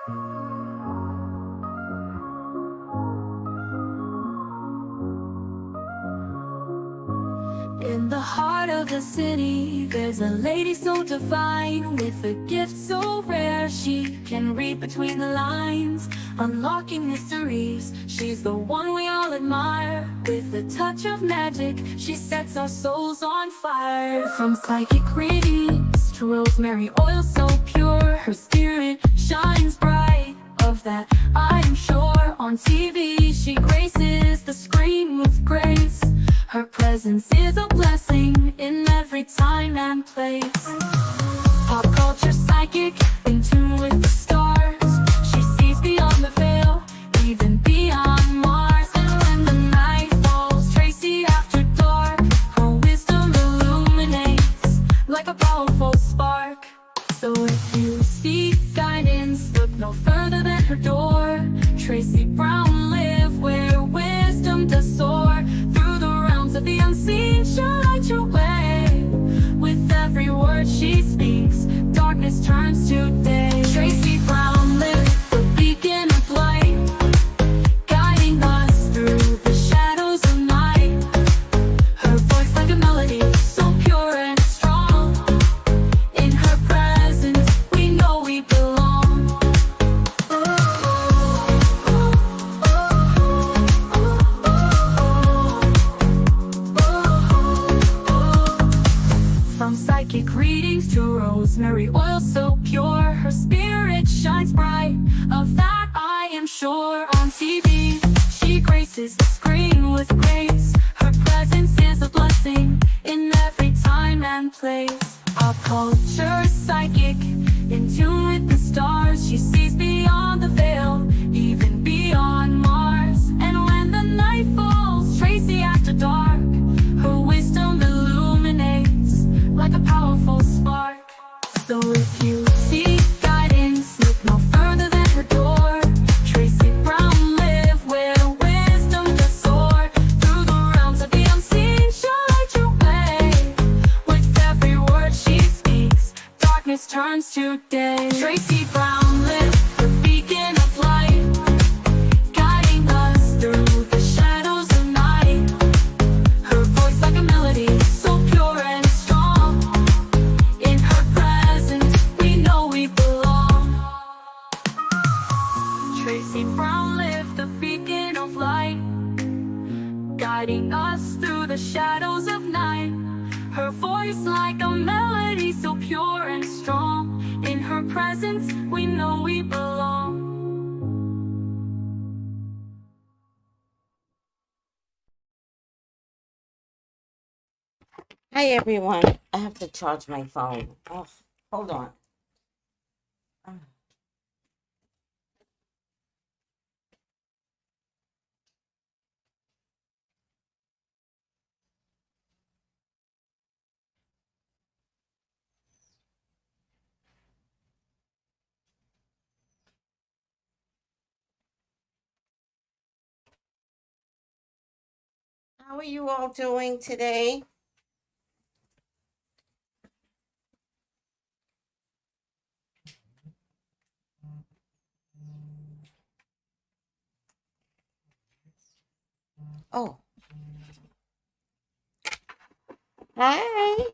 In the heart of the city, there's a lady so divine, with a gift so rare she can read between the lines, unlocking mysteries. She's the one we all admire. With a touch of magic, she sets our souls on fire. From psychic readings to rosemary oil so pure, her spirit shines bright. Of that I am sure. On TV she graces the screen with grace. Her presence is a blessing in every time and place. Pop culture psychic, in tune with the stars. She sees beyond the veil, even beyond Mars. And when the night falls, Tracy after dark, her wisdom illuminates like a powerful spark. So if you seek guidance, look no further than her door. Tracy Brown live where wisdom does soar. Through the realms of the unseen, she'll light your way. With every word she speaks, darkness turns to day. Tracy Brown live, the beacon of light, guiding us through the shadows of night. Her voice like a melody, so pure and strong. In her presence, we know we belong. From psychic readings to rosemary oil so pure, her spirit shines bright. Of that I am sure. On TV, she graces the screen with grace. Her presence is a blessing in every time and place. Pop culture psychic, in tune with the stars. She sees beyond the veil, even beyond Mars. And when the night falls, Tracy after dark, her wisdom illuminates like a powerful spark. So if you seek guidance, look no further than her door. Tracy Brown live where wisdom does soar. Through the realms of the unseen, she'll light your way. With every word she speaks, darkness turns to day. Tracy Brown live, the beacon of light, guiding us through the shadows of night. Her voice like a melody, so pure and strong. In her presence, we know we belong. Tracy Brown live, the beacon of light, guiding us through the shadows of night. Her voice like a melody, so pure and strong. In her presence, we know we belong. Hi everyone. I have to charge my phone. Oh, hold on. How are you all doing today? Oh, hi.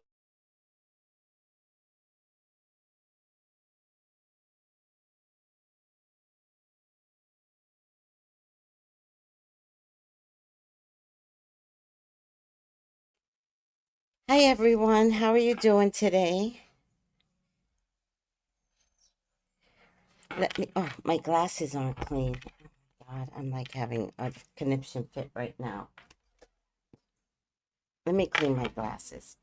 Hi everyone. How are you doing today? Let me, oh, my glasses aren't clean. God, I'm like having a conniption fit right now. Let me clean my glasses.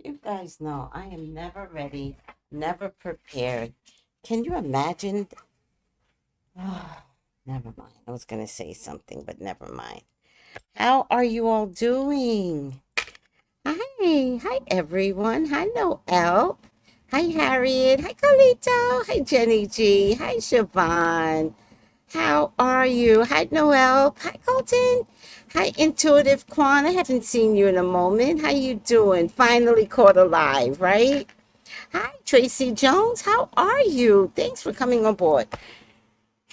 You guys know I am never ready, never prepared. Can you imagine? Oh, never mind. I was going to say something, but never mind. How are you all doing? Hi. Hi, everyone. Hi, Noelle. Hi, Harriet. Hi, Carlito. Hi, Jenny G. Hi, Siobhan. How are you? Hi, Noelle. Hi, Colton. Hi, Intuitive Quan. I haven't seen you in a moment. How you doing? Finally caught alive, right? Hi, Tracy Jones. How are you? Thanks for coming on board.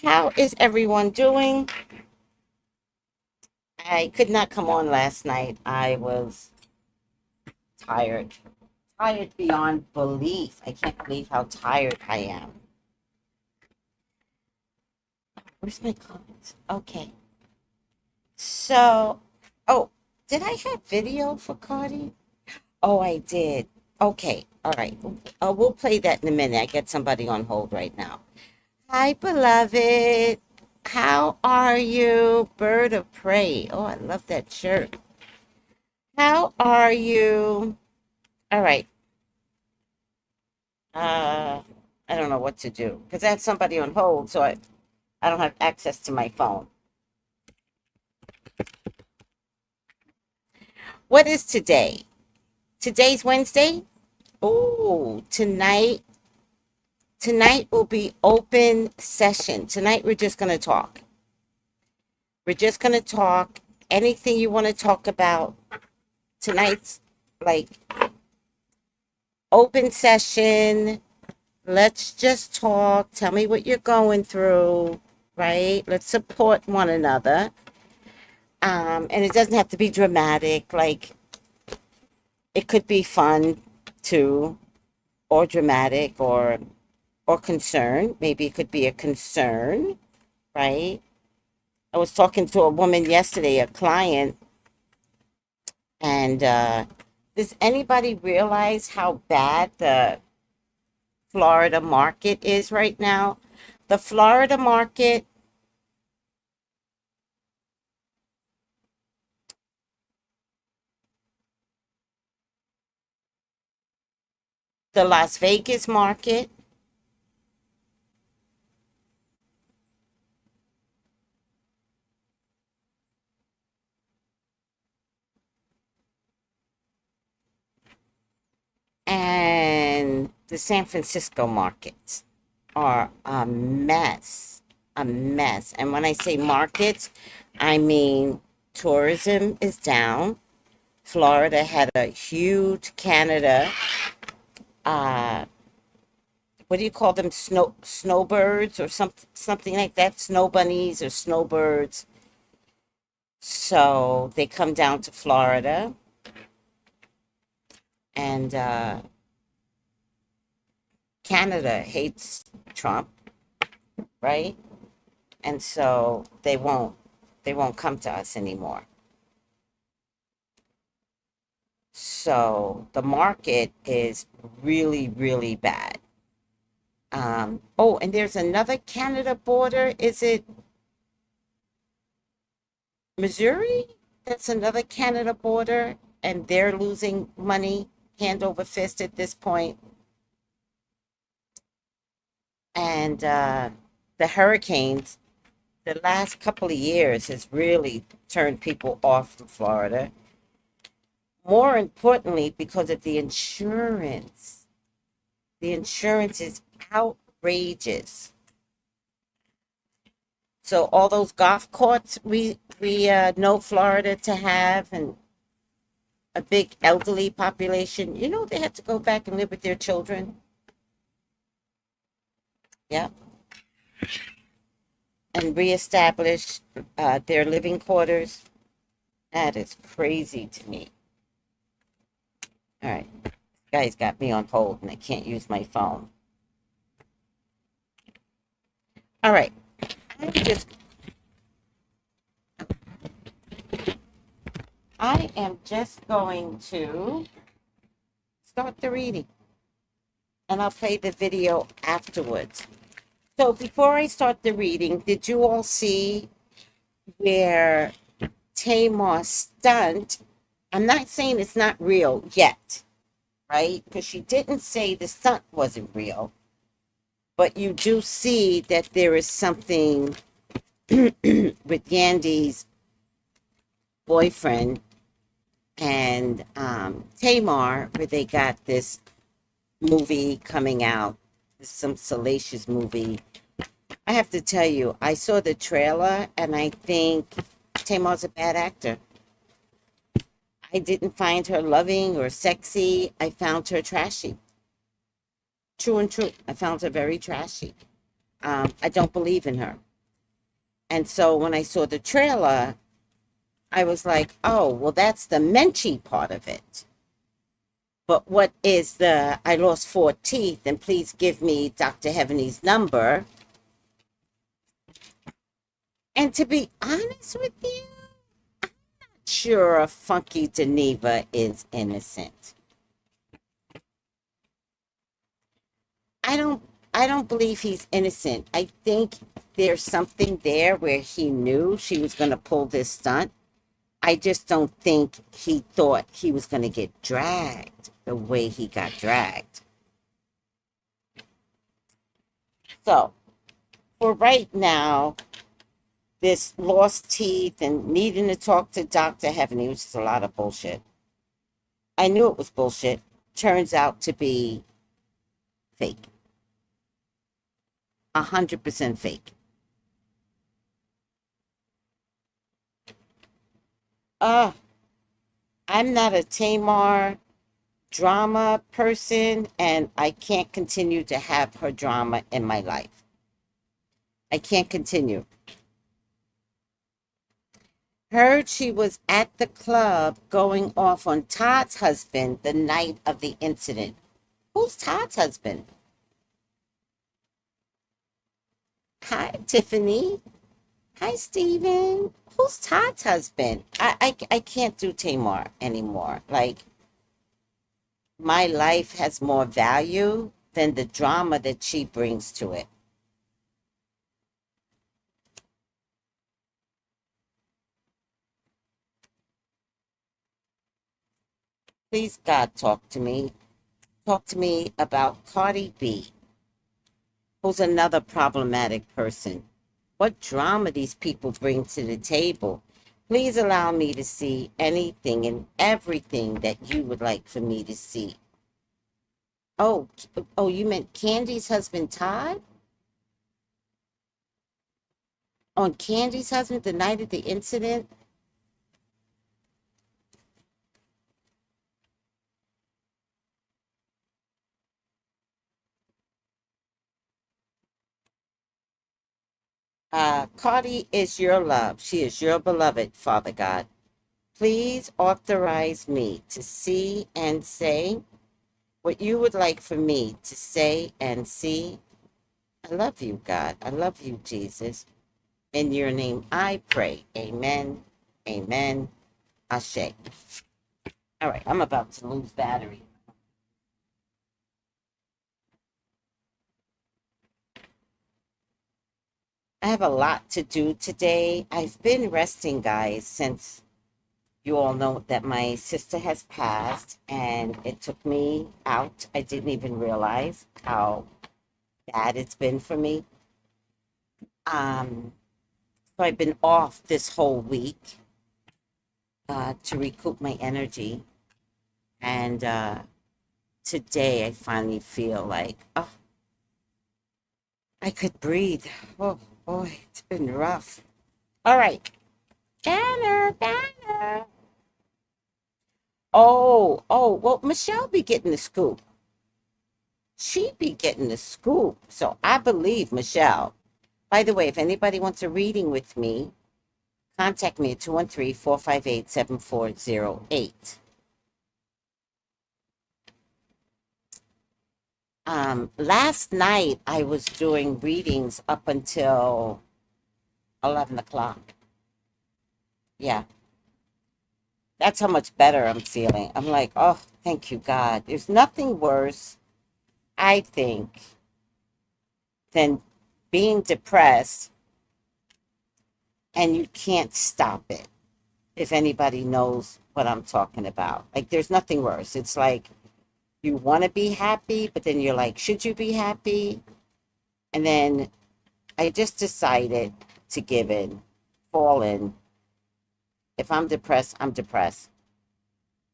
How is everyone doing? I could not come on last night. I was tired. Tired beyond belief. I can't believe how tired I am. Where's my comments? Okay. So, oh, did I have video for Cardi? Oh, I did. Okay. All right. We'll play that in a minute. I get somebody on hold right now. Hi, beloved. How are you? Bird of prey. Oh, I love that shirt. How are you? All right. Uh, I don't know what to do because I have somebody on hold, so I don't have access to my phone. What is today? Today's Wednesday? Oh, tonight will be open session. Tonight we're just going to talk. We're just going to talk anything you want to talk about. Tonight's like open session. Let's just talk. Tell me what you're going through, right? Let's support one another. And it doesn't have to be dramatic. Like it could be fun too, or dramatic, or concern. Maybe it could be a concern, right? I was talking to a woman yesterday, a client, and does anybody realize how bad the Florida market is right now? The Florida market, the Las Vegas market, and the San Francisco markets are a mess. A mess. And when I say markets, I mean tourism is down. Florida had a huge Canada, uh, what do you call them? Snowbirds or something like that. Snow bunnies or snowbirds. So they come down to Florida, and Canada hates Trump, right? And so they won't come to us anymore. So the market is really, really bad. Oh, and there's another Canada border. Is it Missouri? That's another Canada border, and they're losing money hand over fist at this point. And the hurricanes, the last couple of years, has really turned people off from Florida. More importantly, because of the insurance. The insurance is outrageous. So all those golf courts we know Florida to have, and a big elderly population. They had to go back and live with their children. Yeah, and reestablish their living quarters. That is crazy to me. All right, this guy's got me on hold, and I can't use my phone. All right, I'm just I am just going to start the reading, and I'll play the video afterwards. So before I start the reading, did you all see where Tamar's stunt? I'm not saying it's not real yet, right? Because she didn't say the stunt wasn't real, but you do see that there is something with Yandy's boyfriend and Tamar, where they got this movie coming out, some salacious movie. I have to tell you, I saw the trailer and I think Tamar's a bad actor. I didn't find her loving or sexy. I found her trashy. True and true. I found her very trashy. I don't believe in her. And so when I saw the trailer, I was like, oh, well, that's the Menchie part of it. But what is the I lost 4 teeth and please give me Dr. Heavenly's number? And to be honest with you, sure Funkydineva is innocent. I don't I don't believe he's innocent. I think there's something there where he knew she was going to pull this stunt. I just don't think he thought he was going to get dragged the way he got dragged. So, for right now, this lost teeth and needing to talk to Dr. Heavenly, which is a lot of bullshit. I knew it was bullshit. Turns out to be fake. 100% fake. Uh, I'm not a Tamar drama person, and I can't continue to have her drama in my life. I can't continue. Heard she was at the club going off on Todd's husband the night of the incident. Who's Todd's husband? Hi, Tiffany. Hi, Steven. Who's Todd's husband? I can't do Tamar anymore. Like, my life has more value than the drama that she brings to it. Please, God, talk to me. Talk to me about Cardi B, who's another problematic person. What drama these people bring to the table. Please allow me to see anything and everything that you would like for me to see. Oh, oh, you meant Candy's husband, Todd? On Candy's husband the night of the incident? Cardi is your love. She is your beloved, Father God. Please authorize me to see and say what you would like for me to say and see. I love you, God. I love you, Jesus. In your name I pray. Amen. Amen. Ashe. All right, I'm about to lose battery. I have a lot to do today. I've been resting, guys, since you all know that my sister has passed and it took me out. I didn't even realize how bad it's been for me. Um, so I've been off this whole week to recoup my energy. And today I finally feel like, oh, I could breathe. Oh, boy, it's been rough. All right. Banner, banner. Oh, well, Michelle be getting the scoop. She be getting the scoop. So I believe Michelle. By the way, if anybody wants a reading with me, contact me at 213-458-7408. Last night I was doing readings up until 11 o'clock. Yeah, that's how much better I'm feeling. I'm like, oh, thank you, God. There's nothing worse, I think, than being depressed and you can't stop it. If anybody knows what I'm talking about, like, there's nothing worse. It's like You want to be happy, but then you're like, should you be happy? And then I just decided to give in, fall in. If I'm depressed, I'm depressed.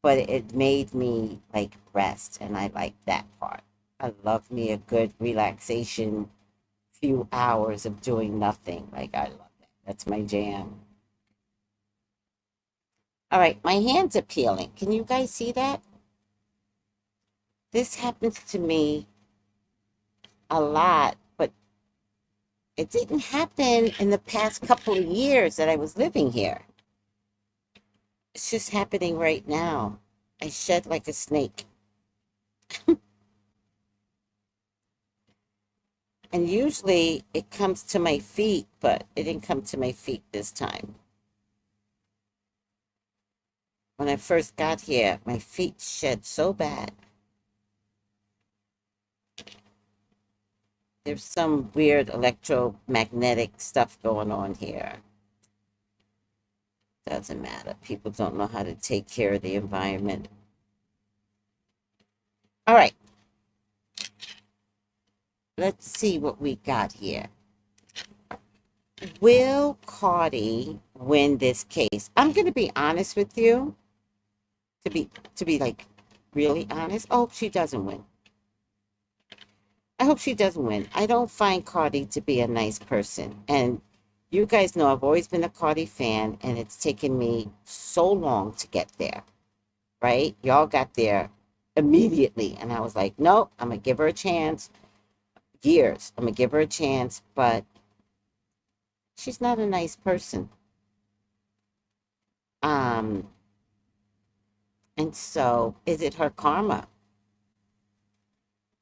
But it made me like rest, and I like that part. I love me a good relaxation, few hours of doing nothing. Like, I love that. That's my jam. All right, my hands are peeling. Can you guys see that? This happens to me a lot, but it didn't happen in the past couple of years that I was living here. It's just happening right now. I shed like a snake. And usually it comes to my feet, but it didn't come to my feet this time. When I first got here, my feet shed so bad. There's some weird electromagnetic stuff going on here. Doesn't matter. People don't know how to take care of the environment. All right. Let's see what we got here. Will Cardi win this case? I'm going to be honest with you. To be like really honest. I hope she doesn't win. I hope she doesn't win. I don't find Cardi to be a nice person. And you guys know I've always been a Cardi fan, and it's taken me so long to get there, right? Y'all got there immediately. And I was like, nope, I'm going to give her a chance. Years. I'm going to give her a chance, but she's not a nice person. Um, and so is it her karma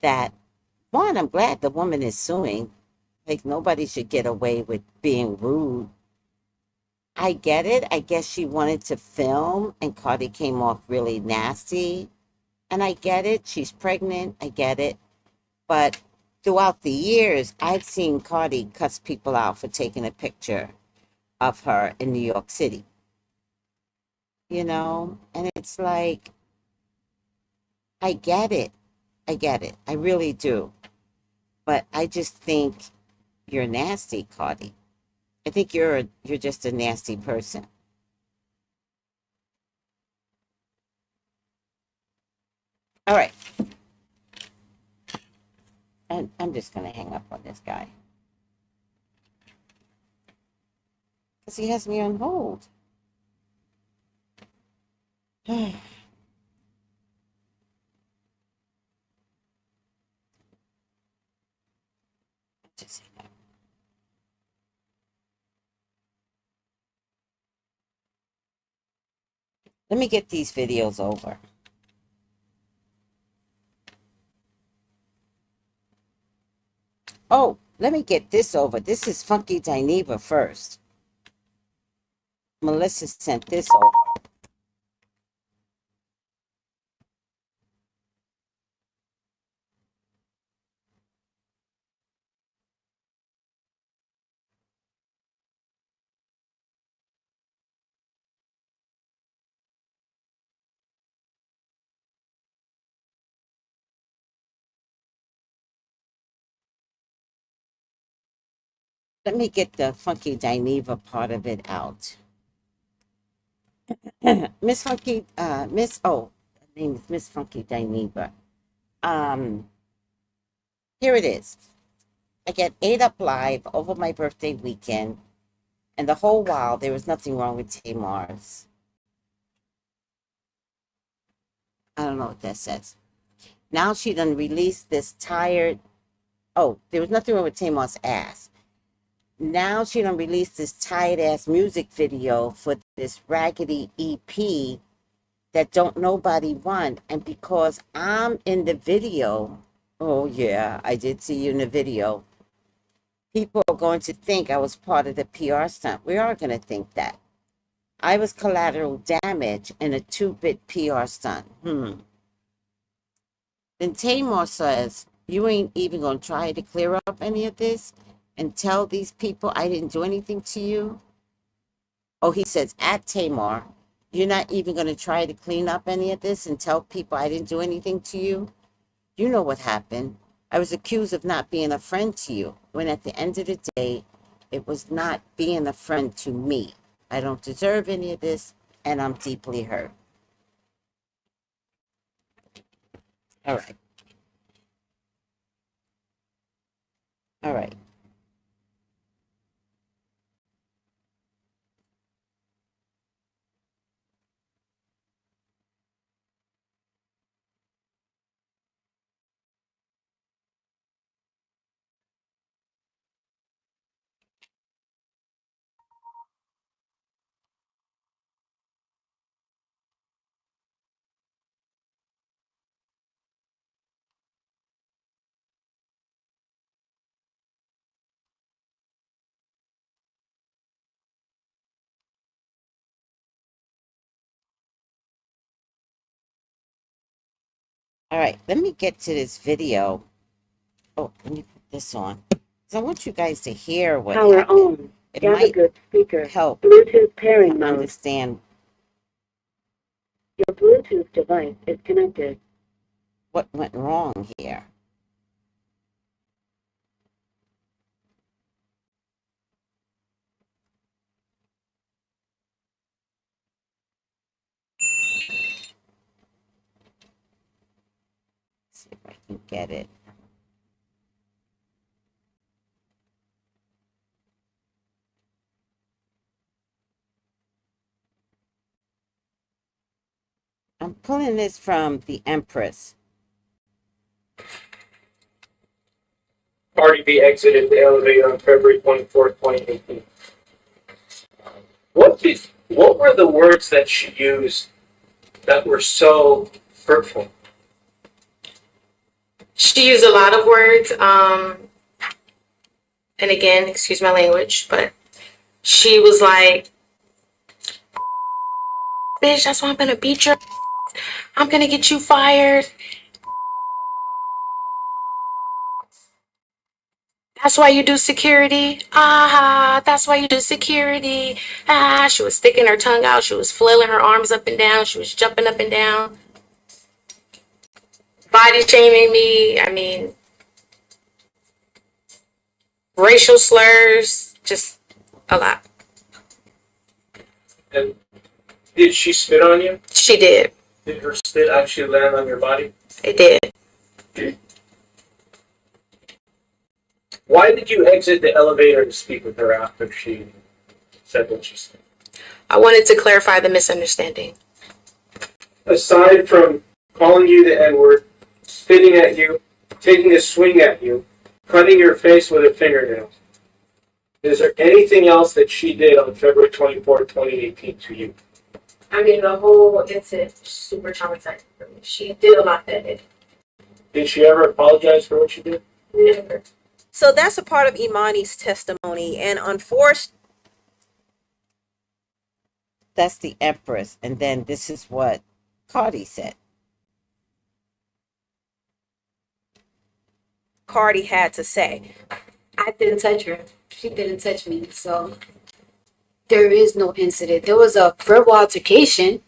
that one, I'm glad the woman is suing. Like, nobody should get away with being rude. I get it. I guess she wanted to film and Cardi came off really nasty. And I get it. She's pregnant. I get it. But throughout the years, I've seen Cardi cuss people out for taking a picture of her in New York City, you know? And it's like, I get it. I get it. I really do. But I just think you're nasty, Cardi. I think you're just a nasty person. All right. And I'm just gonna hang up on this guy. Because he has me on hold. Just hang up. Let me get these videos over. Oh, let me get this over. This is Funkydineva first. Melissa sent this over. Let me get the Funkydineva part of it out. Miss Funky, Miss, oh, her name is Miss Funkydineva. Um, Here it is. I get ate up live over my birthday weekend, and the whole while there was nothing wrong with Tamar's. I don't know what that says. Now she done released this tired. Oh, there was nothing wrong with Tamar's ass. Now she done released this tired ass music video for this raggedy EP that don't nobody want. And because I'm in the video, oh yeah, I did see you in the video. People are going to think I was part of the PR stunt. We are going to think that. I was collateral damage in a 2-bit PR stunt. Then Tamar says, you ain't even going to try to clear up any of this and tell these people I didn't do anything to you? Oh, he says, at Tamar, You're not even going to try to clean up any of this and tell people I didn't do anything to you? You know what happened. I was accused of not being a friend to you, when at the end of the day, it was not being a friend to me. I don't deserve any of this, and I'm deeply hurt. All right. All right. All right. Let me get to this video. Oh, let me put this on. Because I want you guys to hear what Power happened. on. It You have a might good speaker. help Bluetooth pairing to mode. understand Your Bluetooth device is connected. what went wrong here. See if I can get it. I'm pulling this from the Empress. Cardi B exited the elevator on February 24th, 2018. What were the words that she used that were so hurtful? She used a lot of words, and again, excuse my language, but she was like, bitch, that's why I'm gonna beat your, I'm gonna get you fired. That's why you do security. Ah, that's why you do security. Ah, she was sticking her tongue out. She was flailing her arms up and down. She was jumping up and down, body shaming me. I mean, racial slurs, just a lot. And did she spit on you? She did. Did her spit actually land on your body? It did. Why did you exit the elevator to speak with her after she said what she said? I wanted to clarify the misunderstanding. Aside from calling you the N-word, spitting at you, taking a swing at you, cutting your face with a fingernail, is there anything else that she did on February 24th, 2018 to you? I mean, the whole incident was super traumatizing for me. She did a lot that day. Did she ever apologize for what she did? Never. So that's a part of Imani's testimony. And unfortunately, That's the Empress. And then this is what Cardi said. Cardi had to say. I didn't touch her. She didn't touch me. So there is no incident. There was a verbal altercation.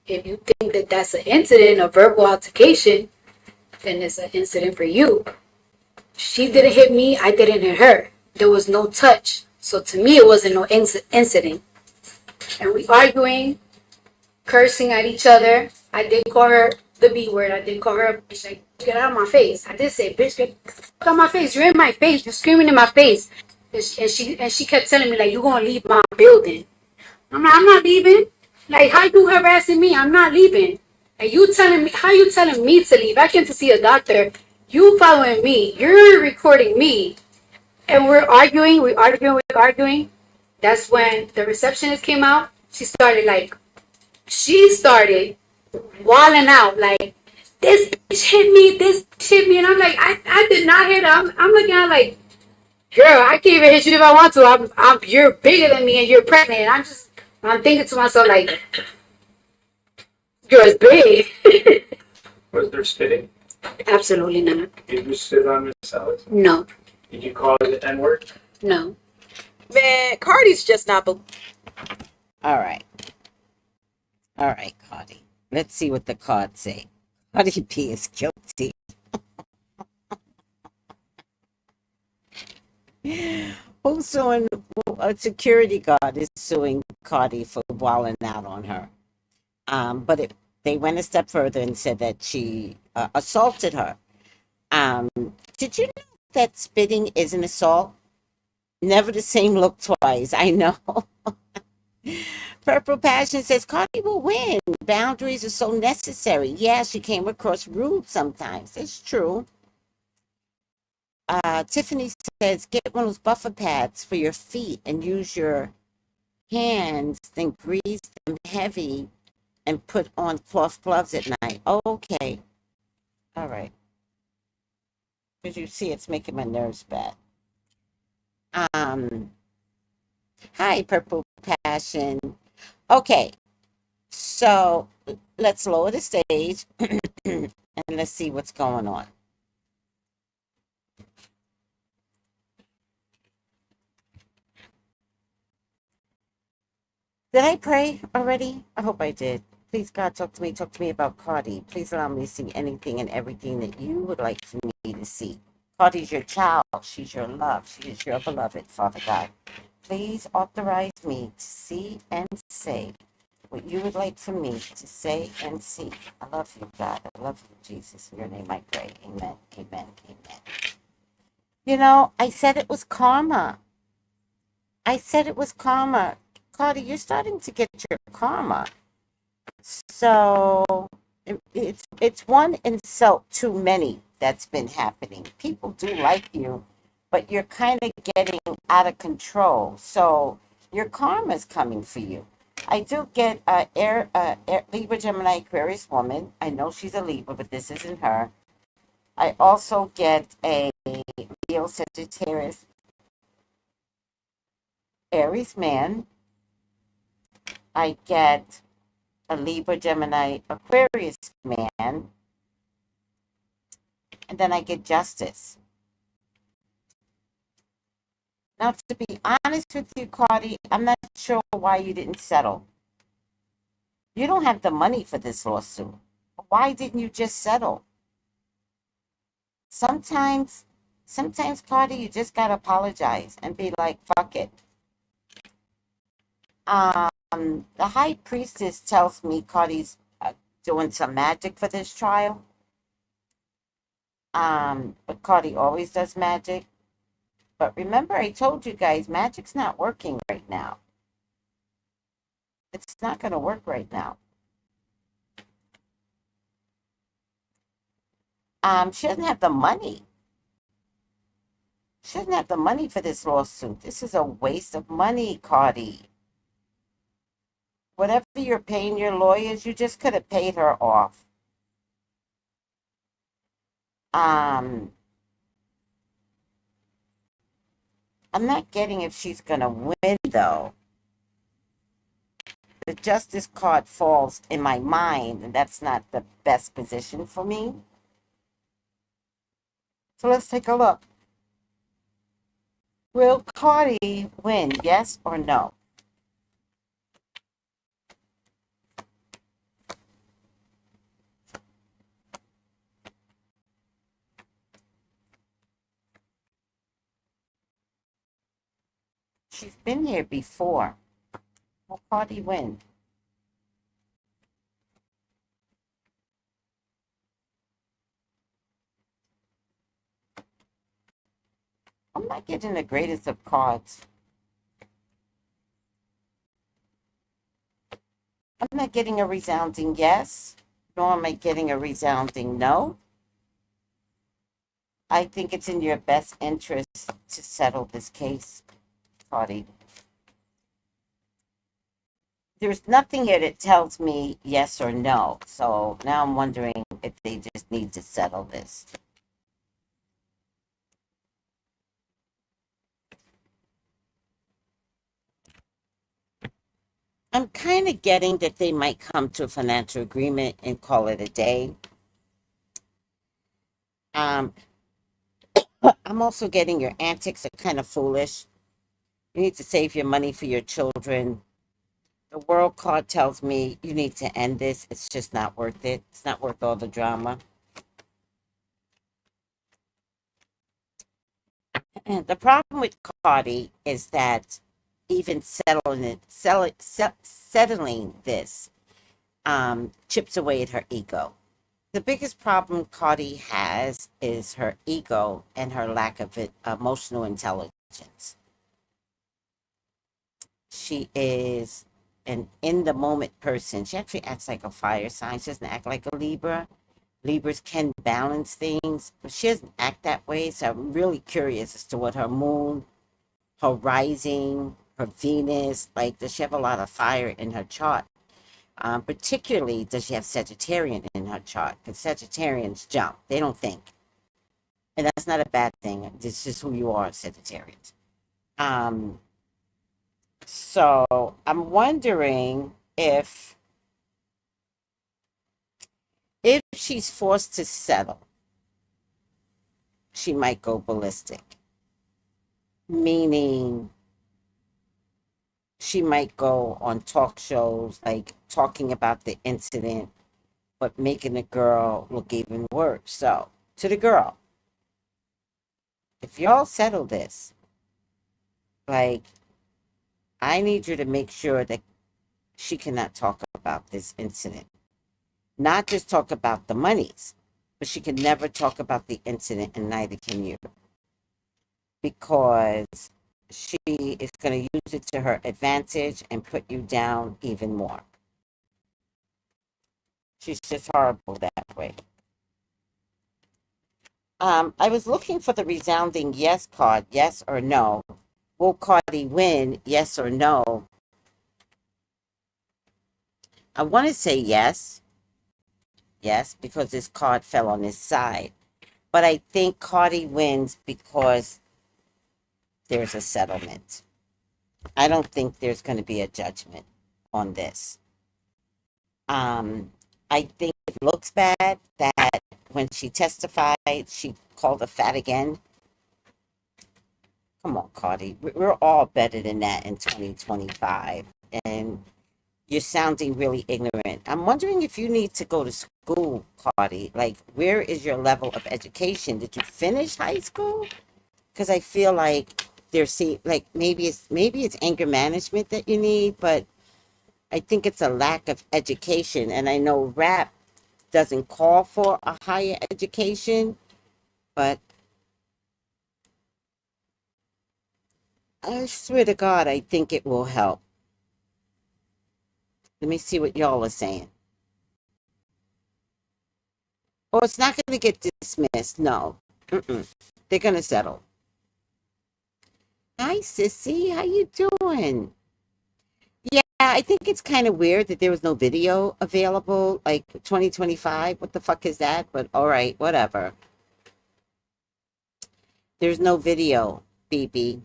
If you think that that's an incident, a verbal altercation, then it's an incident for you. She didn't hit me. I didn't hit her. There was no touch. So to me, it wasn't no incident. And we arguing, cursing at each other. I did call her the B word. I did call her a bitch. Like, get out of my face. I did say, bitch, get out of my face. You're in my face. You're screaming in my face. And she kept telling me, like, you're going to leave my building. I'm not leaving. Like, how you harassing me? I'm not leaving. And you telling me, how you telling me to leave? I came to see a doctor. You following me. You're recording me. And we're arguing. That's when the receptionist came out. She started walling out like, this bitch hit me. And I'm like, I did not hit her. I'm looking at her like, girl, I can't even hit you if I want to. You're bigger than me and you're pregnant. And I'm thinking to myself like, you're big. Was there spitting? Absolutely not. Did you spit on Miss Alex? No. Did you call her the N-word? No. Man, Cardi's just not. All right. All right, Cardi. Let's see what the cards say. Cardi B is guilty. Who's suing? A security guard is suing Cardi for walling out on her. They went a step further and said that she assaulted her. Um, did you know that spitting is an assault? Never the same look twice. I know. Purple Passion says Cardi will win. Boundaries are so necessary. Yeah, she came across rude sometimes. It's true. Tiffany says get one of those buffer pads for your feet and use your hands, then grease them heavy and put on cloth gloves at night. Okay. All right. Because you see, it's making my nerves bad. Um, Hi, Purple Passion. Okay, so let's lower the stage and let's see what's going on. Did I pray already? I hope I did. Please, God, talk to me. Talk to me about Cardi. Please allow me to see anything and everything that you would like for me to see. Cardi's your child. She's your love. She is your beloved, Father God. Please authorize me to see and say what you would like for me to say and see. I love you, God. I love you, Jesus. In your name I pray. Amen. Amen. Amen. You know, I said it was karma. I said it was karma. Cardi, you're starting to get your karma. So it's one insult too many that's been happening. People do like you, but you're kind of getting out of control. So your karma is coming for you. I do get Libra, Gemini, Aquarius woman. I know she's a Libra, but this isn't her. I also get a Leo, Sagittarius, Aries man. I get a Libra, Gemini, Aquarius man, and then I get Justice. Now, to be honest with you, Cardi, I'm not sure why you didn't settle. You don't have the money for this lawsuit. Why didn't you just settle? Sometimes, sometimes, Cardi, you just gotta apologize and be like, fuck it. The high priestess tells me Cardi's doing some magic for this trial. But Cardi always does magic. But remember, I told you guys, magic's not working right now. It's not going to work right now. She doesn't have the money. She doesn't have the money for this lawsuit. This is a waste of money, Cardi. Whatever you're paying your lawyers, you just could have paid her off. I'm not getting if she's going to win, though. The justice card falls in my mind, and that's not the best position for me. So let's take a look. Will Cardi win, yes or no? She's been here before. Will Cardi win? I'm not getting the greatest of cards. I'm not getting a resounding yes, nor am I getting a resounding no. I think it's in your best interest to settle this case, Cardi. There's nothing here that tells me yes or no. So now I'm wondering if they just need to settle this. I'm kind of getting that they might come to a financial agreement and call it a day. Um, I'm also getting your antics are kind of foolish. You need to save your money for your children. The world card tells me you need to end this. It's just not worth it. It's not worth all the drama. And the problem with Cardi is that even settling this chips away at her ego. The biggest problem Cardi has is her ego and her lack of emotional intelligence. She is an in the moment person. She actually acts like a fire sign. She doesn't act like a Libra. Libras can balance things, but she doesn't act that way. So I'm really curious as to what her moon, her rising, her Venus, like, does she have a lot of fire in her chart? Particularly, does she have Sagittarian in her chart? Because Sagittarians jump, they don't think. And that's not a bad thing. It's just who you are, Sagittarians. Um, so I'm wondering if she's forced to settle, she might go ballistic. Meaning she might go on talk shows, like talking about the incident, but making the girl look even worse. So, to the girl, if y'all settle this, like, I need you to make sure that she cannot talk about this incident. Not just talk about the monies, but she can never talk about the incident, and neither can you. Because she is going to use it to her advantage and put you down even more. She's just horrible that way. I was looking for the resounding yes card, yes or no. Will Cardi win, yes or no? I want to say yes, because this card fell on his side. But I think Cardi wins because there's a settlement. I don't think there's going to be a judgment on this. I think it looks bad that when she testified, she called her fat again. Come on, Cardi. We're all better than that in 2025. And you're sounding really ignorant. I'm wondering if you need to go to school, Cardi. Like, where is your level of education? Did you finish high school? Because I feel like like maybe it's anger management that you need, but I think it's a lack of education. And I know rap doesn't call for a higher education, but I swear to God, I think it will help. Let me see what y'all are saying. Oh, it's not going to get dismissed. No. Mm-mm. They're going to settle. Hi, sissy. How you doing? Yeah, I think it's kind of weird that there was no video available, like 2025. What the fuck is that? But all right, whatever. There's no video, BB.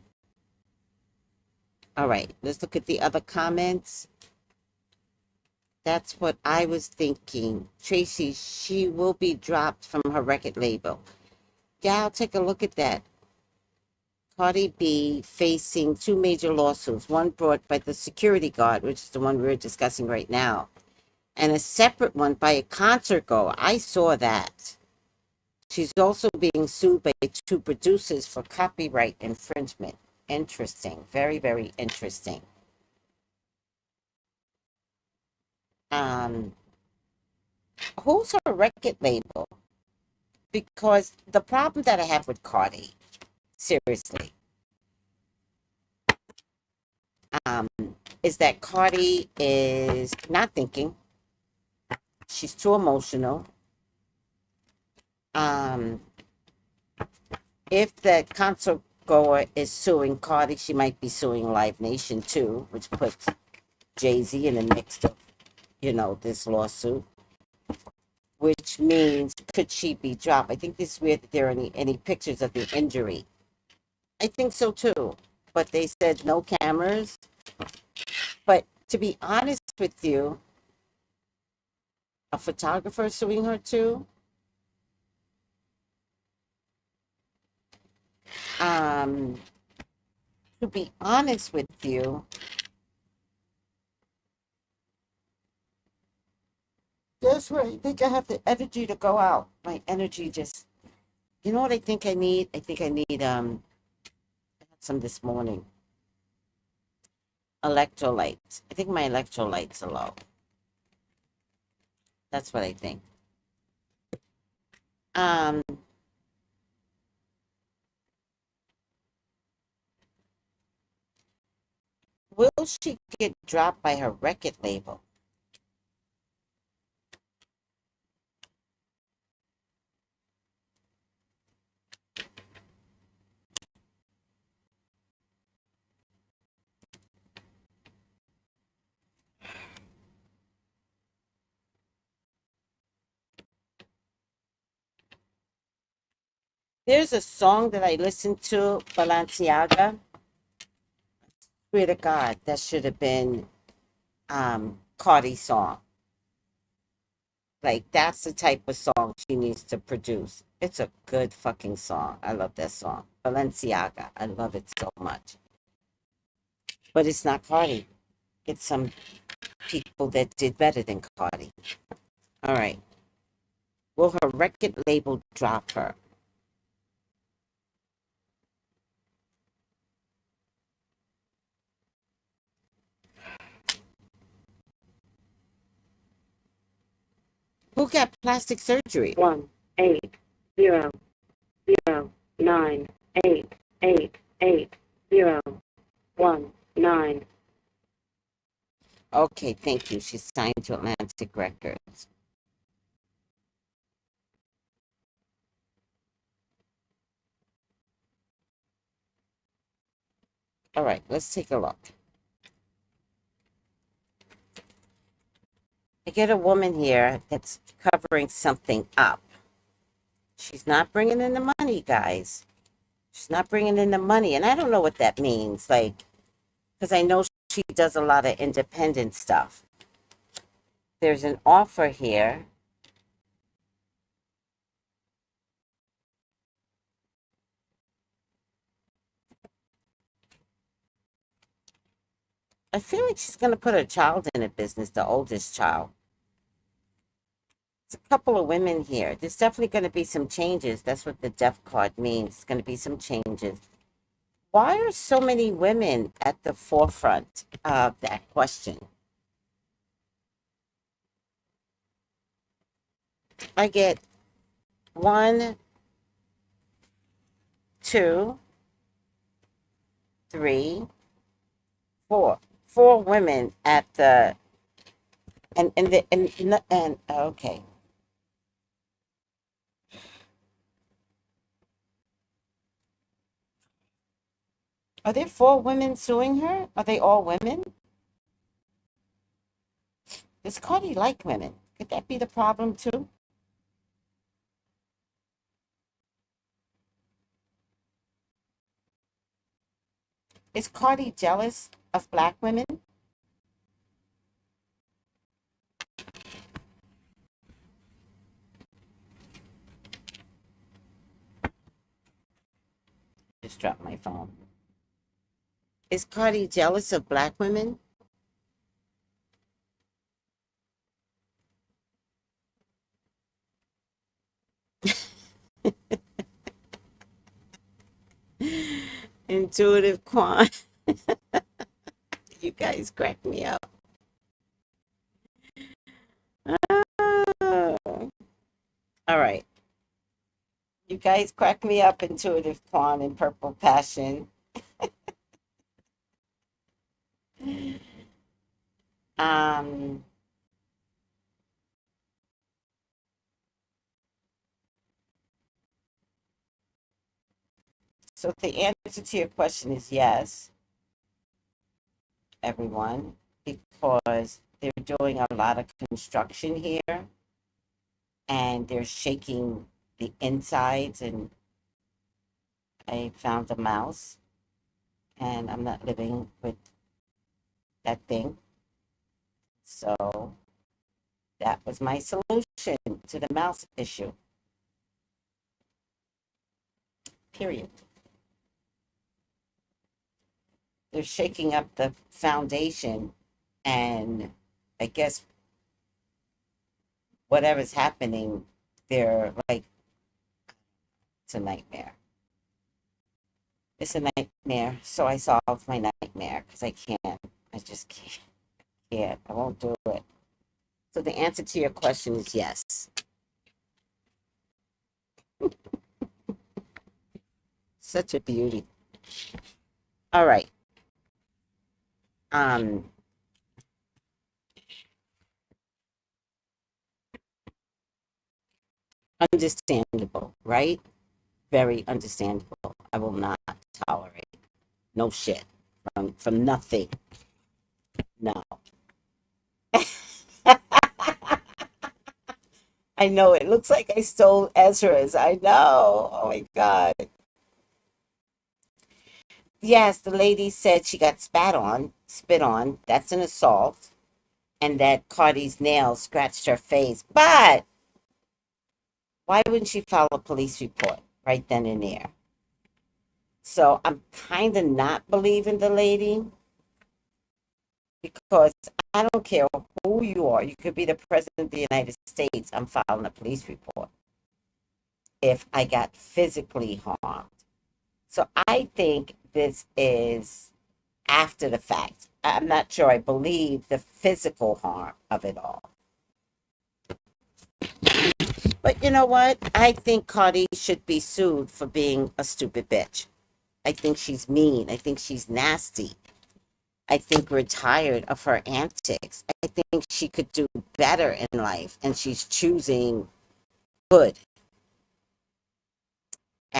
All right, let's look at the other comments. That's what I was thinking. Tracy, she will be dropped from her record label. Yeah, I'll take a look at that. Cardi B facing two major lawsuits, one brought by the security guard, which is the one we're discussing right now, and a separate one by a concert goer. I saw that. She's also being sued by two producers for copyright infringement. Interesting. Very, very interesting. Um, who's her record label? Because the problem that I have with Cardi, seriously, is that Cardi is not thinking. She's too emotional. If the concert goer is suing Cardi, she might be suing Live Nation too, which puts Jay-Z in the mix of, this lawsuit. Which means, could she be dropped? I think it's weird that there are any pictures of the injury. I think so too. But they said no cameras. But to be honest with you, a photographer suing her too. To be honest with you, that's where I think I have the energy to go out. My energy just, you know what I think I need? I think I need I had some this morning. Electrolytes. I think my electrolytes are low. That's what I think. Um, will she get dropped by her record label? There's a song that I listened to, Balenciaga. Swear to God, that should have been Cardi's song. Like, that's the type of song she needs to produce. It's a good fucking song. I love that song. Balenciaga. I love it so much. But it's not Cardi. It's some people that did better than Cardi. All right. Will her record label drop her? Who got plastic surgery? 1-800-988-819. Okay, thank you. She's signed to Atlantic Records. All right, let's take a look. I get a woman here that's covering something up. She's not bringing in the money, guys. She's not bringing in the money. And I don't know what that means. Like, because I know she does a lot of independent stuff. There's an offer here. I feel like she's going to put her child in a business, the oldest child. There's a couple of women here. There's definitely going to be some changes. That's what the death card means. It's going to be some changes. Why are so many women at the forefront of that question? I get 1, 2, 3, 4. 4 women at the and okay. Are there 4 women suing her? Are they all women? Does Cardi like women? Could that be the problem too? Is Cardi jealous of black women? Just dropped my phone. Is Cardi jealous of black women? Intuitive Quant. You guys crack me up. Oh. All right. You guys crack me up, Intuitive Quant and Purple Passion. Um, so the answer to your question is yes, everyone, because they're doing a lot of construction here and they're shaking the insides, and I found a mouse and I'm not living with that thing. So that was my solution to the mouse issue. Period. They're shaking up the foundation, and I guess whatever's happening, they're like, it's a nightmare. It's a nightmare. So I solved my nightmare because I can't. I just can't. I won't do it. So the answer to your question is yes. Such a beauty. All right. Um, Understandable, right? Very understandable. I will not tolerate no shit from nothing. No. I know it looks like I stole Ezra's. I know. Oh my God. Yes, the lady said she got spit on. That's an assault. And that Cardi's nails scratched her face. But why wouldn't she file a police report right then and there? So I'm kind of not believing the lady because I don't care who you are. You could be the president of the United States. I'm filing a police report if I got physically harmed. So I think this is after the fact. I'm not sure I believe the physical harm of it all. But you know what? I think Cardi should be sued for being a stupid bitch. I think she's mean. I think she's nasty. I think we're tired of her antics. I think she could do better in life, and she's choosing hood.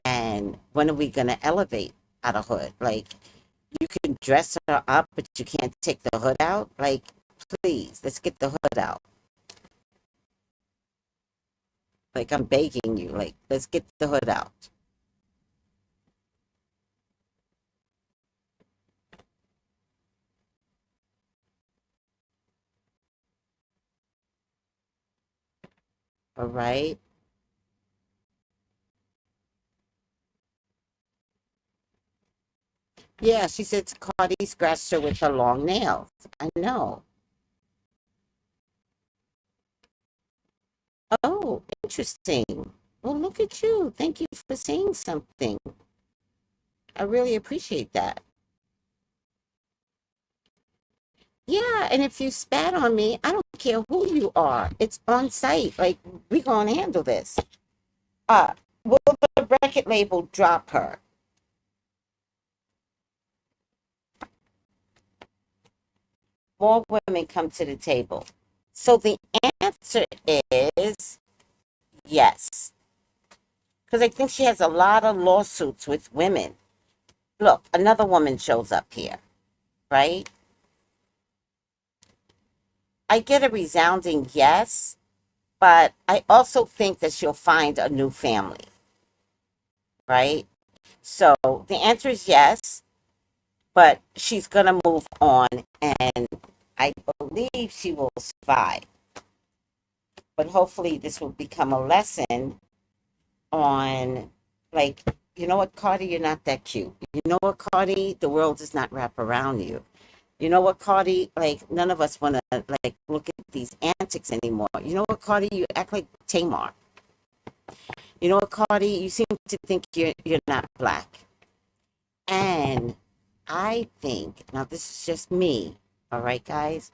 And when are we going to elevate out of hood? Like, you can dress her up, but you can't take the hood out? Like, please, let's get the hood out. Like, I'm begging you. Like, let's get the hood out. All right? Yeah, she said Cardi scratched her with her long nails. I know. Oh, interesting. Well, look at you. Thank you for saying something. I really appreciate that. Yeah, and if you spat on me, I don't care who you are. It's on site. Like, we gonna handle this. Uh, will the record label drop her? More women come to the table. So the answer is yes. Because I think she has a lot of lawsuits with women. Look, another woman shows up here, right? I get a resounding yes, but I also think that she'll find a new family, right? So the answer is yes, but she's going to move on, and I believe she will survive. But hopefully, this will become a lesson on, like, you know what, Cardi, you're not that cute. You know what, Cardi, the world does not wrap around you. You know what, Cardi, like, none of us want to, like, look at these antics anymore. You know what, Cardi, you act like Tamar. You know what, Cardi, you seem to think you're not black. And I think, now this is just me, all right, guys?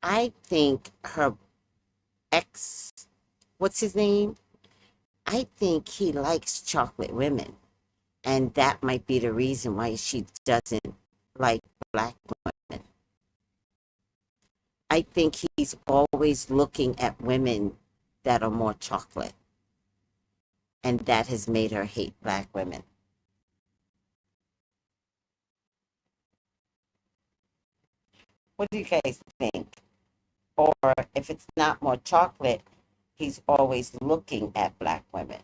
I think her ex, what's his name? I think he likes chocolate women. And that might be the reason why she doesn't like black women. I think he's always looking at women that are more chocolate. And that has made her hate black women. What do you guys think? Or if it's not more chocolate, he's always looking at black women.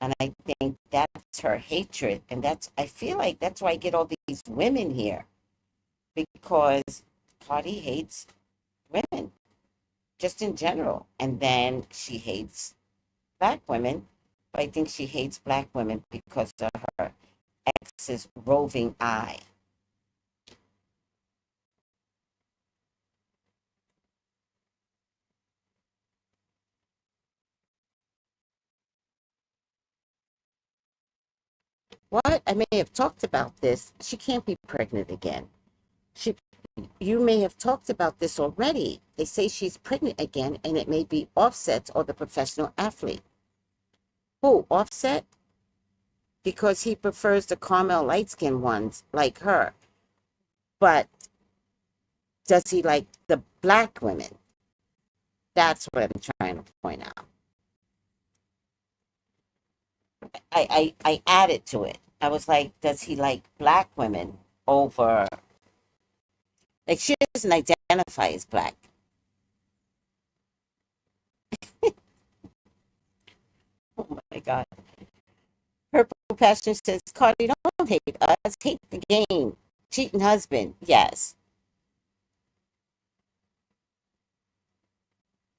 And I think that's her hatred. And I feel like that's why I get all these women here. Because Cardi hates women, just in general. And then she hates black women. But I think she hates black women because of her ex's roving eye. what? I may have talked about this. She can't be pregnant again. She, you may have talked about this already. They say she's pregnant again, and it may be Offset or the professional athlete. Who, Offset? Because he prefers the caramel light-skinned ones like her. But does he like the black women? That's what I'm trying to point out. I added to it. I was like, does he like black women over, like, she doesn't identify as black. Oh my God. Purple Passion says, Cardi, don't hate us, hate the game. Cheating husband, yes.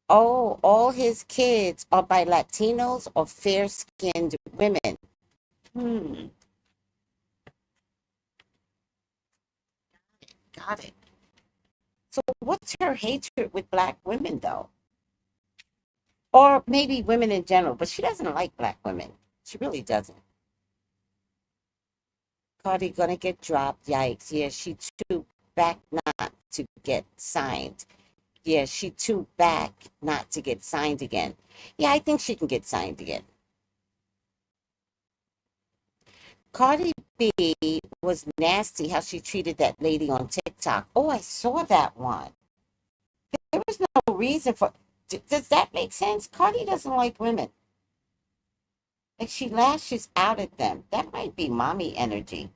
Oh, all his kids are by Latinos or fair-skinned women. Hmm, got it. So what's her hatred with black women, though? Or maybe women in general, but she doesn't like black women. She really doesn't. Cardi gonna get dropped. Yikes. Yeah, she too back not to get signed. Yeah, she too back not to get signed again. Yeah, I think she can get signed again. Cardi B was nasty how she treated that lady on TikTok. Oh, I saw that one. There was no reason for. Does that make sense? Cardi doesn't like women. Like she lashes out at them. That might be mommy energy.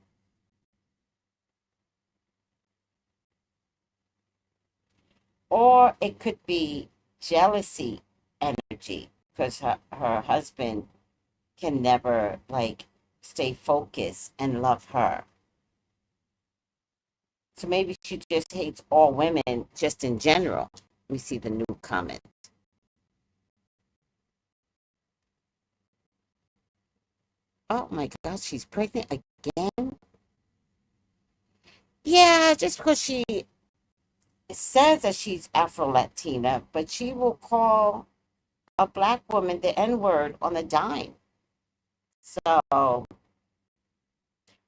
Or it could be jealousy energy because her husband can never like stay focused and love her. So maybe she just hates all women just in general. Let me see the new comment. Oh my God, she's pregnant again? Yeah, just because she says that she's Afro Latina, but she will call a black woman the N word on a dime. So I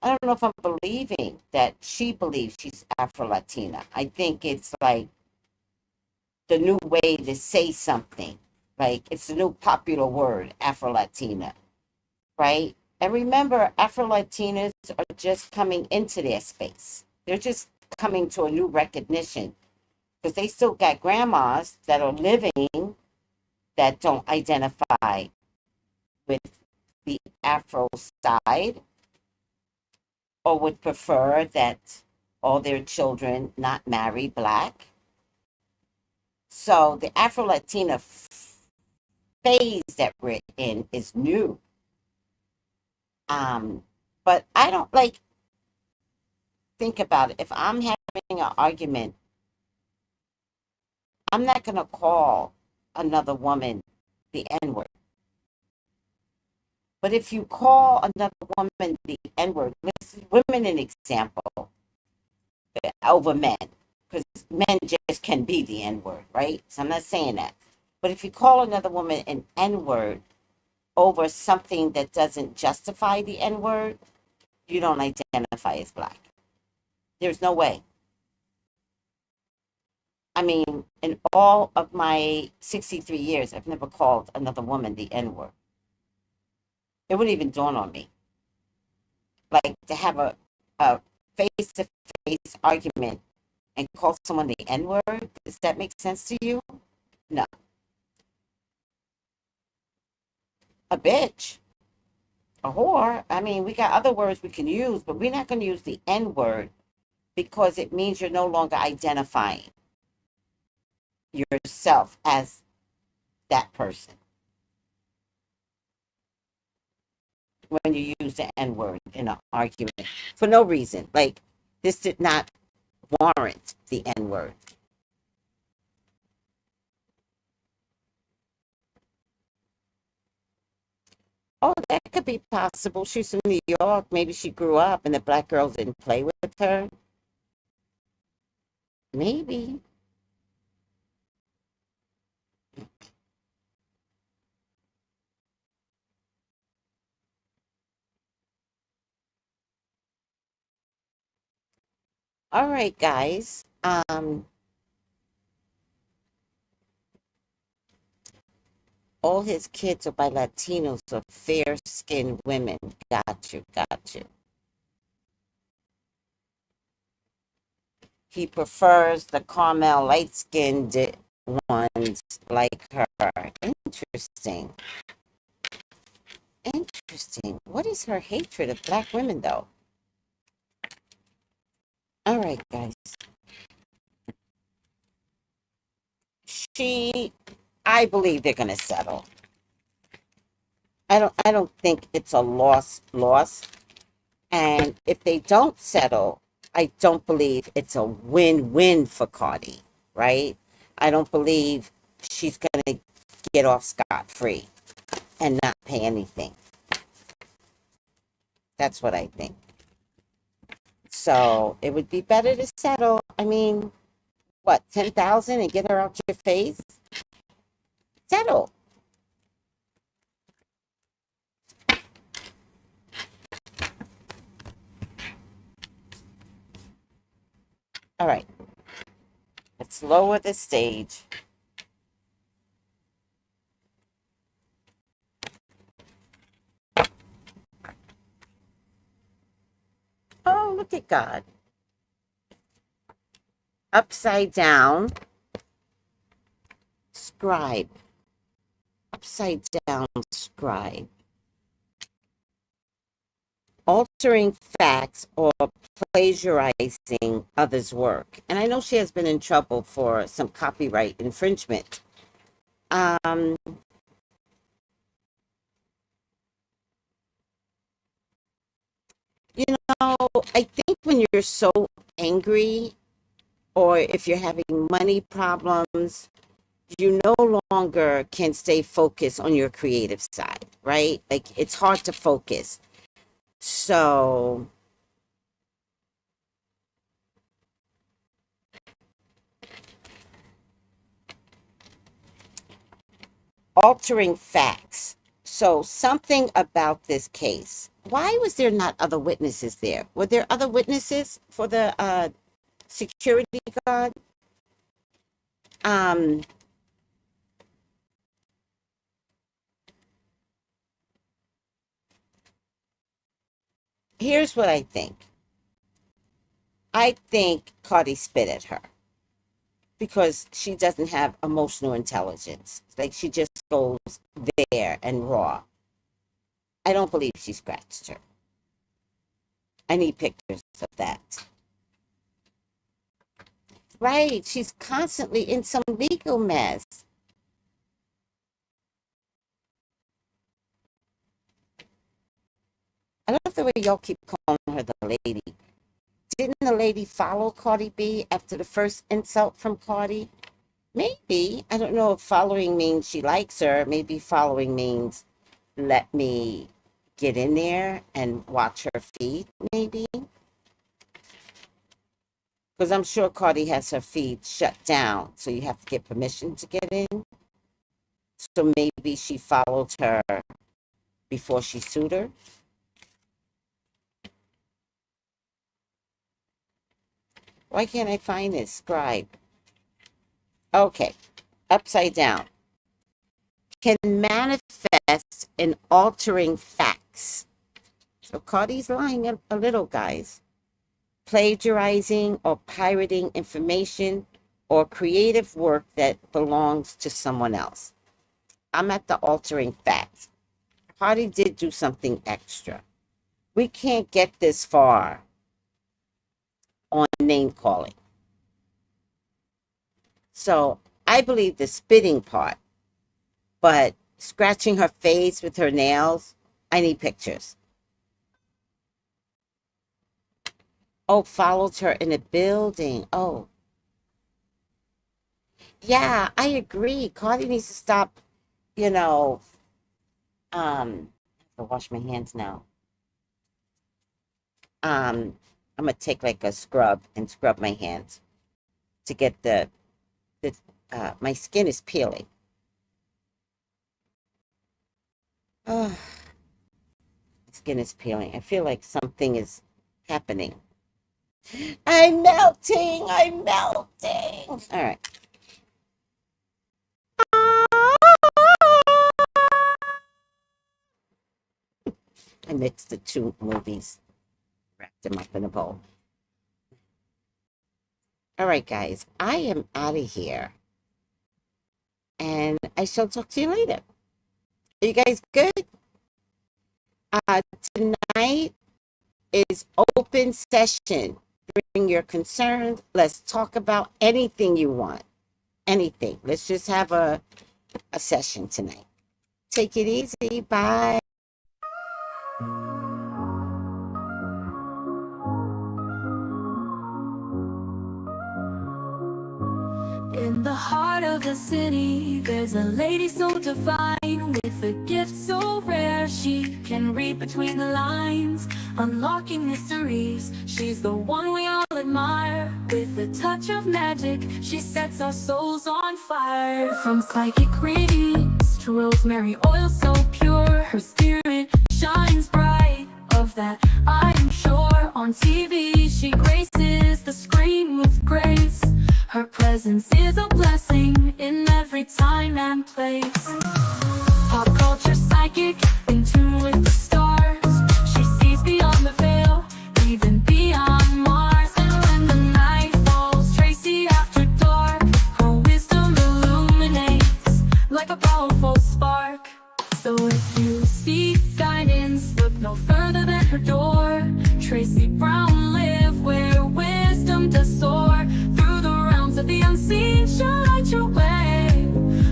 don't know if I'm believing that she believes she's Afro Latina. I think it's like the new way to say something. Like it's the new popular word, Afro Latina, right? And remember, Afro Latinas are just coming into their space. They're just coming to a new recognition because they still got grandmas that are living that don't identify with the Afro side or would prefer that all their children not marry black. So the Afro Latina phase that we're in is new. But I don't like think about it. If I'm having an argument, I'm not gonna call another woman the N word. But if you call another woman the N word, let's women an example over men, because men just can be the N word, right? So I'm not saying that. But if you call another woman an N word over something that doesn't justify the N word, you don't identify as black. There's no way. I mean, in all of my 63 years, I've never called another woman the N word. It wouldn't even dawn on me. Like to have a face to face argument and call someone the N word, does that make sense to you? No. A bitch, a whore. I mean, we got other words we can use, but we're not going to use the N word because it means you're no longer identifying yourself as that person when you use the N word in an argument for no reason. Like, this did not warrant the N word. Oh, that could be possible. She's from New York. Maybe she grew up and the black girls didn't play with her. Maybe. All right, guys. All his kids are by Latinos or fair-skinned women. Got you, got you. He prefers the caramel light-skinned ones like her. Interesting. Interesting. What is her hatred of black women, though? All right, guys. I believe they're gonna settle. I don't think it's a loss. And if they don't settle, I don't believe it's a win-win for Cardi, right? I don't believe she's gonna get off scot-free and not pay anything. That's what I think. So it would be better to settle. I mean, what, 10,000 and get her out your face? Settle. All right. Let's lower the stage. Oh, look at God. Upside down. Scribe. Upside down scribe. Altering facts or plagiarizing others' work. And I know she has been in trouble for some copyright infringement. Um, you know, I think when you're so angry or if you're having money problems, you no longer can stay focused on your creative side, right? Like it's hard to focus. So, altering facts. So, something about this case. Why was there not other witnesses there? Were there other witnesses for the security guard? Um, Here's what I think. I think Cardi spit at her because she doesn't have emotional intelligence. Like she just goes there and raw. I don't believe she scratched her. I need pictures of that. Right. She's constantly in some legal mess. I love the way y'all keep calling her the lady. Didn't the lady follow Cardi B after the first insult from Cardi? Maybe. I don't know if following means she likes her. Maybe following means let me get in there and watch her feed, maybe. Because I'm sure Cardi has her feed shut down, so you have to get permission to get in. So maybe she followed her before she sued her. Why can't I find this? Scribe. Okay. Upside down. Can manifest in altering facts. So Cardi's lying a little, guys. Plagiarizing or pirating information or creative work that belongs to someone else. I'm at the altering facts. Cardi did do something extra. We can't get this far on name calling. So I believe the spitting part, but scratching her face with her nails, I need pictures. Oh, followed her in a building. Oh, yeah, I agree. Cardi needs to stop, you know, I have to wash my hands now. I'm gonna take like a scrub and scrub my hands to get the my skin is peeling. Oh, skin is peeling. I feel like something is happening. I'm melting. I'm melting. All right. I mixed the two movies, wrapped them up in a bowl. All right, guys, I am out of here, and I shall talk to you later. Are you guys good? Tonight is open session. Bring your concerns. Let's talk about anything you want. Anything. Let's just have a session tonight. Take it easy. Bye. In the heart of the city, there's a lady so divine, with a gift so rare. She can read between the lines, unlocking mysteries. She's the one we all admire. With a touch of magic, she sets our souls on fire. From psychic readings to rosemary oil so pure, her spirit shines bright. Of that I am sure. On TV she graces the screen with grace. Her presence is a blessing in every time and place. Pop culture psychic, in tune with the stars. She sees beyond the veil, even beyond Mars. And when the night falls, Tracy after dark, her wisdom illuminates like a powerful spark. So if you seek guidance, look no further than her door. Tracy Brown live where wisdom does soar. Through the realms of the unseen, she'll light your way.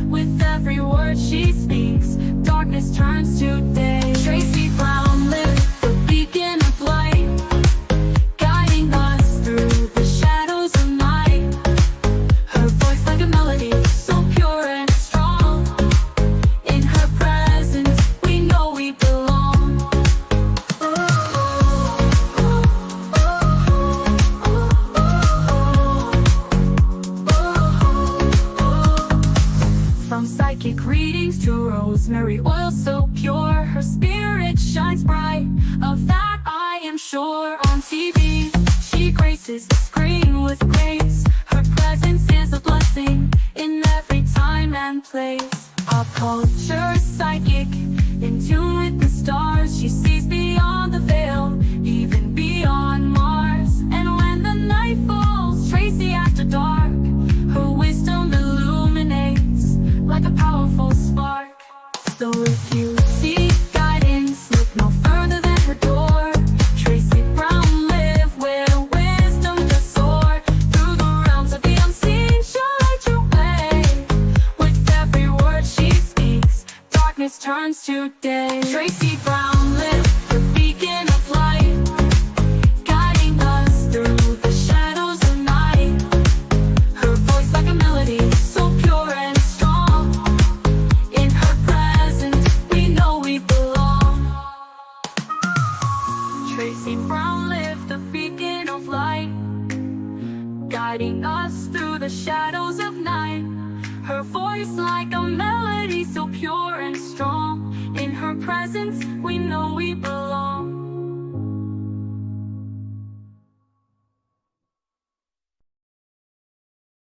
With every word she speaks, darkness turns to day. Tracy Brown live, the beacon of light, guiding us through the shadows of night. Her voice like a melody, so pure and strong. In her presence, we know we belong. From psychic readings to rosemary oil so pure, her spirit shines bright. Of that I am sure. On TV, she graces the screen with grace. Her presence is a blessing in every time and place. Pop culture psychic, in tune with the stars. She sees beyond the veil, even beyond Mars. And when the night falls, Tracy after dark, her wisdom illuminates like a powerful spark. So if you seek guidance, look no further than her door. Tracy Brown live where wisdom does soar. Through the realms of the unseen, she'll light your way. With every word she speaks, darkness turns to day. Tracy Brown live, the beacon of light, guiding us through the shadows of night. Her voice like a melody, so pure and strong. In her presence, we know we belong. Tracy Brown lived the beacon of light, guiding us through the shadows of night. Her voice like a melody, so pure and strong. In her presence, we know we belong.